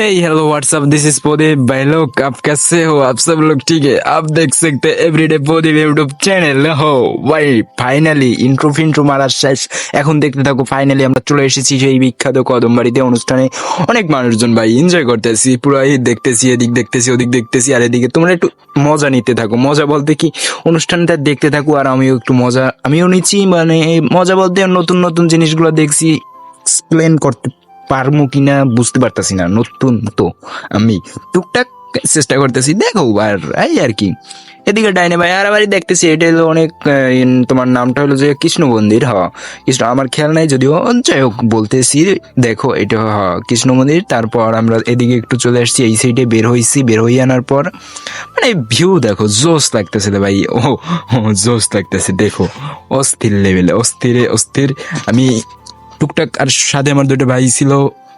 Hey hello what's up, this is Pradeep भाई लोग। आप कैसे हो? आप सब लोग ठीक है? आप देख सकते हैं एवरीडे প্রদীপ ইউটিউব চ্যানেল। হো ভাই, ফাইনালি ইন্ট্রো মারা শেষ। এখন দেখতে থাকো, ফাইনালি আমরা চলে এসেছি সেই বিখ্যাত কদমবাড়িতে। অনুষ্ঠানে অনেক মানুষজন ভাই এনজয় করতেছি, পুরো এই দেখতেছি, এদিক দেখতেছি, ওদিক দেখতেছি, আর এদিকে তোমরা একটু মজা নিতে থাকো। মজা বলতে কি, অনুষ্ঠানটা দেখতে থাকো আর আমিও একটু মজা আমিও নিচ্ছি। মানে মজা বলতে নতুন নতুন জিনিসগুলো দেখছি, এক্সপ্লেন করতে পারবো কিনা বুঝতে পারতাছি না, নতুন তো আমি টুকটাক চেষ্টা করতেছি, দেখো আর এই আর কি। এদিকে ডাইনে ভাই আর বাড়ি দেখতেছি, এটা হলো অনেক তোমার নামটা হলো যে কৃষ্ণ মন্দির। হ্যাঁ কৃষ্ণ, আমার খেয়াল নাই যদিও, যাই হোক বলতেছি। দেখো এটা কৃষ্ণ মন্দির। তারপর আমরা এদিকে একটু চলে আসছি, এই সাইডে বের হয়েছি। বের হয়ে আনার পর মানে ভিউ দেখো, জোস লাগতেছে রে ভাই। ও জোস লাগতেছে, দেখো অস্থির লেভেলে, অস্থির। আমি টুকটাক, আর সাথে আমার দুটো ভাই ছিল,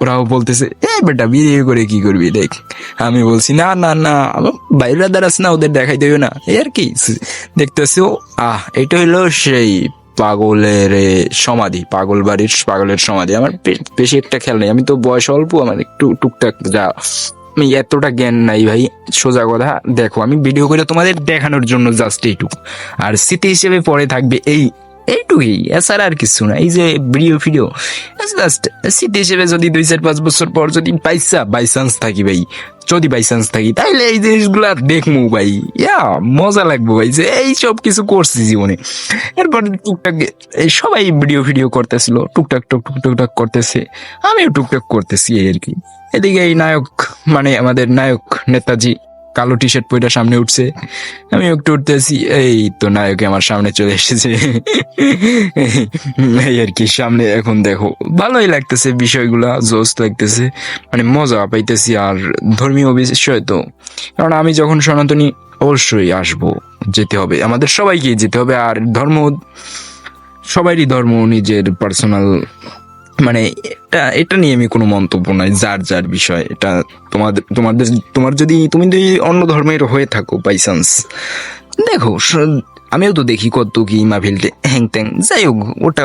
ওরাও বলতেছে এ বেটা বিয়ে করে কি করবি দেখ। আমি বলছি না না না, আমার বাইরা দাঁড়াস না, ওদের দেখাই দেবে না, এই আর কি। দেখতেছি ও এটা হইলো সেই পাগলের সমাধি, পাগল বাড়ির পাগলের সমাধি। আমার বেশি একটা খেয়াল নেই, আমি তো বয়স অল্প, আমার একটু টুকটাক যা, আমি এতটা জ্ঞান নাই ভাই, সোজা কথা। দেখো আমি ভিডিও করে তোমাদের দেখানোর জন্য জাস্ট এইটুকু, আর স্মৃতি হিসেবে পরে থাকবে এইটুকুই, এছাড়া আর কিছু না। এই যে ভিডিও জাস্ট স্মৃতি হিসেবে, যদি 2-4-5 বছর পর যদি বাই চান্স থাকি ভাই, যদি বাই চান্স থাকি, তাহলে এই জিনিসগুলা দেখবো ভাই, মজা লাগবো ভাই যে এই সব কিছু করছি জীবনে। এরপর টুকটাক এই সবাই ভিডিও করতেছিল, টুকটাক করতেছে, আমিও টুকটাক করতেছি, এই আর কি। এদিকে এই নায়ক, মানে আমাদের নায়ক নেতাজি কালো টি শার্ট পরে সামনে উঠছে, আমি একটু উঠতেছি, এই তো নায়কে আমার সামনে চলে এসেছে। এই আর কি সামনে। এখন দেখো ভালোই লাগতেছে, বিষয়গুলা জোস লাগতেছে, মানে মজা পাইতেছি। আর ধর্মীয় বিষয় তো, কারণ আমি যখন সনাতনী অবশ্যই আসবো, যেতে হবে, আমাদের সবাইকে যেতে হবে। আর সবারই ধর্ম নিজের পার্সোনাল, মানে এটা নিয়ে আমি কোনো মন্তব্য নাই, যার বিষয় এটা। তুমি যদি অন্য ধর্মের হয়ে থাকো বাই চান্স, দেখো আমিও তো দেখি কত কি মাহফিলতে হ্যাং ত্যাং, যাই হোক ওটা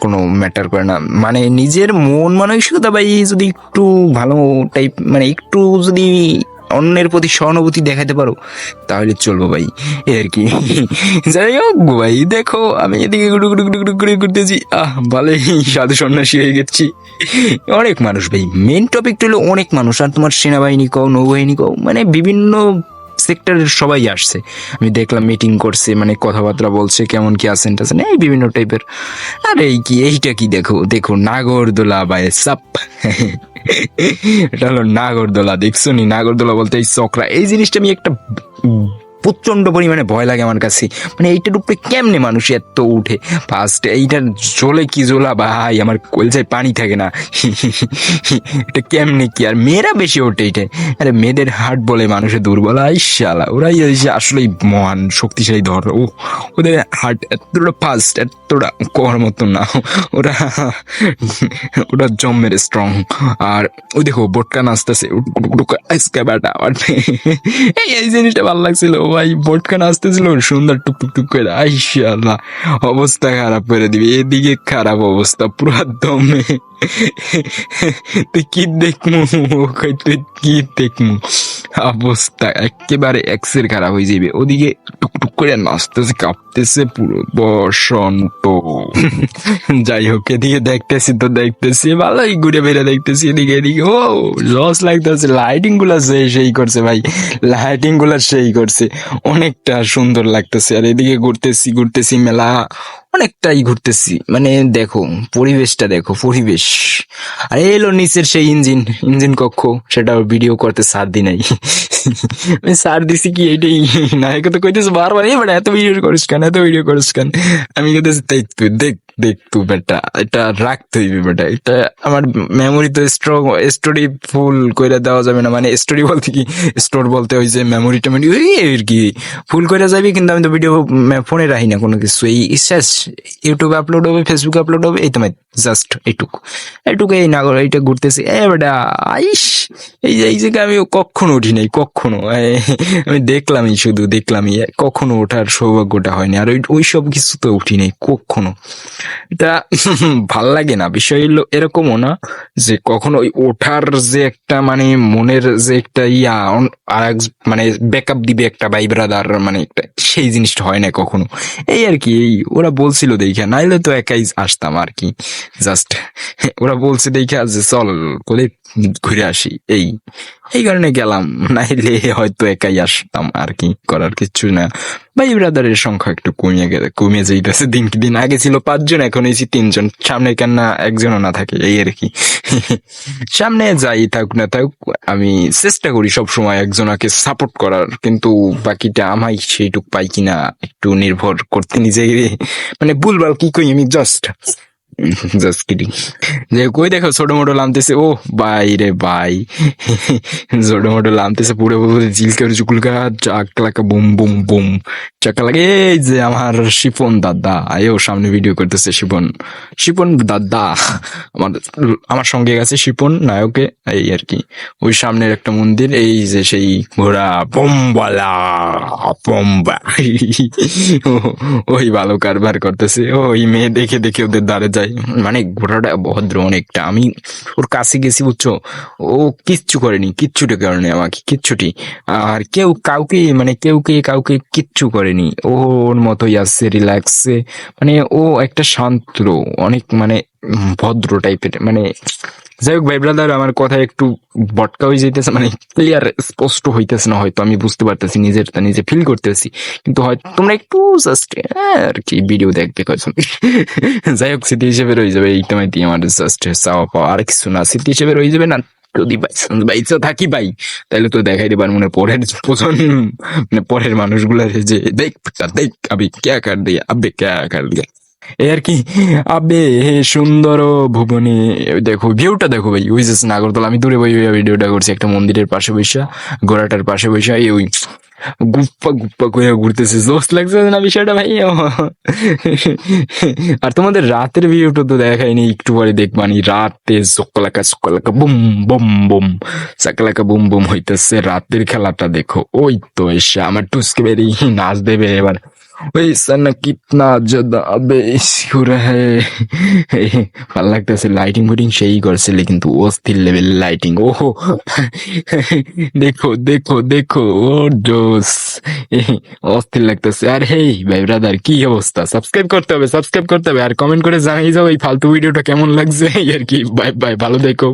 কোনো ম্যাটার করে না। মানে নিজের মন মানসিকতা ভাই যদি একটু ভালো টাইপ, মানে একটু যদি অন্যের প্রতি সহানুভূতি দেখাতে পারো, তাহলে চলবো ভাই, এই আর কি। যাই হোক ভাই, দেখো আমি এদিকে গুড়ি করতেছি, ভালোই সাধু সন্ন্যাসী হয়ে গেছি। অনেক মানুষ ভাই, মেন টপিকটা হলো অনেক মানুষ। আর তোমার সেনাবাহিনী কও, নৌবাহিনী কও, মানে বিভিন্ন সেক্টরের সবাই আসছে। আমি দেখলাম মিটিং করছে, মানে কথাবার্তা বলছে, কেমন কি আছেন টাছেন, এই বিভিন্ন টাইপের। আর এইটা কি দেখো নাগরদোলা ভাই সাপ। এটা হলো নাগরদোলা, দেখছো নি? নাগরদোলা বলতে এই চক্রা, এই জিনিসটা আমি একটা প্রচন্ড পরিমাণে ভয় লাগে আমার কাছে। মানে এইটার উপরে কেমনে মানুষ এত উঠে ফার্স্ট, এইটার জলে কি জোলা ভাই, আমার কলজায় পানি থাকে না। এটা কেমনে কি, আর মেয়েরা বেশি ওঠে এটা। আরে মেয়েদের হার্ট বলে মানুষের দুর্বল, আইশালা ওরাই আসলেই মহান শক্তিশালী ধর। ওদের হার্ট এতটা ফাস্ট, এতটা কর মতো না, ওরা জম্মের স্ট্রং। আর ওই দেখো বোটকা নাচতেছে, এই জিনিসটা ভালো লাগছিল ভাই, বোটকা নাচতেছিল সুন্দর টুক করে, আইশাল্লাহ অবস্থা খারাপ করে দিবি, এদিকে খারাপ অবস্থা পুরো দমে। তুই কি দেখমু, তুই কি দেখমু, অবস্থা একেবারে এক্সের খারাপ হয়ে যাবে। ওদিকে টুকটুক করে নাচতেছে, কাঁপতেছে পুরো বসন্ত। যাই হোক এদিকে দেখতেছি ভালোই ঘুরে বেড়ে দেখতেছি, এদিকে ও লস লাগতেছে। লাইটিং গুলা সেই করছে ভাই, লাইটিং গুলা সেই করছে, অনেকটা সুন্দর লাগতেছে। আর এদিকে ঘুরতেছি মেলা, অনেকটাই ঘুরতেছি, মানে দেখো পরিবেশটা, দেখো পরিবেশ। আর এলো নিচের সেই ইঞ্জিন কক্ষ, সেটা ভিডিও করতে সার দি নাই। আমি সার দিছি কি এইটাই, নায়ক তো কইতেছে বারবার, এত ভিডিও করিস কেন, আমি কইতেছি দেখ তুই বেটা, এটা রাখতে হইবে বেটা, এটা আমার মেমোরি তো স্টোরি ফুল কইরা দেওয়া যাবে না। মানে স্টোরি বলতে কি, স্টোর বলতে ওই যে মেমোরি টেমোরি আর কি ফুল কইরা যাবে, কিন্তু আমি তো ভিডিও ফোনে রাখি না কোনো কিছু। এই শেষ, ইউটিউবে আপলোড হবে, ফেসবুকে আপলোড হবে, এই তো জাস্ট এইটুকু এই নাগর এইটা ঘুরতেছি। বেটা আইস, এই জায়গায় আমি কখনো উঠি নাই, কখনো। আমি দেখলামই, কখনো ওঠার সৌভাগ্যটা হয়নি। আর ওই সব কিছু তো উঠি নাই কখনো। এটা ভাল লাগে না। বিষয় হলো এরকমও না যে কখনো ওই ওঠার যে একটা মানে মনের যে একটা আর এক মানে ব্যাকআপ দিবে একটা ভাই ব্রাদার মানে একটা সেই জিনিসটা হয় না কখনো। এই আর কি, এই ওরা বলছিল দেখে, নাইলে তো একাই আসতাম আর কি। জাস্ট ওরা বলছে দেখে যে চল কোলে ঘুরে আসি, এই কারণে গেলাম, নাইলে হয়তো একাই আসতাম আর কি, করার কিছু না। ভাই ব্রাদারের সংখ্যা একটু কমে যাইতেছে দিনকে দিন। আগে ছিল 5 জন, এখন হয়েছি 3 জন। সামনে কেন না একজনও না থাকে, এই আর কি। সামনে যাই থাকুক না থাকুক, আমি চেষ্টা করি সব সময় একজনাকে সাপোর্ট করার, কিন্তু বাকিটা আমায় সেইটুক পাই কিনা একটু নির্ভর করতে নিজে। মানে ভুলভাল কি কই আমি, জাস্ট কিডিং। যে কই দেখো ছোট মোটো লামতেছে, ও ভাই রে ভাই, ছোট মোটো লামতেছে পুরো পুরো জিলকা চুকুলকা চাকলাকা বুম বুম বুম চাকা লাগে। এই যে আমার শিপন দাদা আয়ো সামনে ভিডিও করতেছে। শিপন দাদা আমার আমার সঙ্গে গেছে, শিপন নায়কে। এই আর কি, ওই সামনের একটা মন্দির, এই যে সেই ঘোড়া বোমবালা বোম্বা, ওই ভালো কারবার করতেছে। ওই মেয়ে দেখে দেখে ওদের দ্বারে যায়। মানে ঘোড়াটা ভদ্র অনেকটা। আমি ওর কাছে গেছি বুঝছো, ও কিচ্ছু করেনি, কিচ্ছুটি করেনি আমাকে, কিচ্ছুটি। আর কাউকে কিচ্ছু করেনি। ও ওর মতোই আছে, রিল্যাক্সে। মানে ও একটা শান্ত, অনেক মানে ভদ্র টাইপের। মানে যাই হোক ভাই ব্রাদার, আমার কথা একটু বটকা হয়ে যাইতেছে, মানে ক্লিয়ার স্পষ্ট হইতেছে না হয়তো, আমি বুঝতে পারতেছি, নিজেরটা নিজে ফিল করতেছি, কিন্তু হয়তো তোমরা একটু জাস্ট আর কি ভিডিও দেখবে কয়জন। যাই হোক, স্মৃতি হিসেবে রয়ে যাবে এইটা, মাইতি আমার জাস্ট চাওয়া পাওয়া, আর কিছু না, স্মৃতি হিসেবে রয়ে যাবে না। যদি বাইচা থাকি ভাই, তাহলে তো দেখাই দেবার মনে পরের প্রজন্ম, মানে পরের মানুষগুলা যে দেখ দেখ আবে ক্যা কর দিয়া, আবে ক্যা কর দিয়া, এই আর কি। আবে হে সুন্দর ভুবনে, দেখো ভিউটা দেখো ভাই, ওই যে নাগরদোলা। আমি দূরে বই ভিডিওটা করছি একটা মন্দিরের পাশে বৈশা, ঘোড়াটার পাশে বৈশা, এই ওই গুপ্পা গুপ্পা করে ঘুরতেছে। জোস লাগছে না বিষয়টা ভাই? আর তোমাদের রাতের ভিউটা তো দেখায়নি, একটু পরে দেখবানি। রাতে চকলাকা বুম বুম বুম চাকলাকা বুম বুম হইতেছে, রাতের খেলাটা দেখো। ওই তো এসে আমার টুসকে বেরিয়ে নাচ দেবে এবার। ওই সানা কিতনা ज्यादा अबे इश्क है। ভাল লাগতেছে, লাইটিং ফুটিং সেই করছিল, কিন্তু অস্থির লেভেল লাইটিং। ওহো, দেখো দেখো দেখো, ও জোস, অস্থির লাগতেছে। আর হেই ভাই ব্রাদার, কি অবস্থা? সাবস্ক্রাইব করতে হবে, সাবস্ক্রাইব করতে হবে, আর কমেন্ট করে জানাই যাও এই ফালতু ভিডিওটা কেমন লাগছে। এই আর কি, বাই বাই, ভালো দেখো।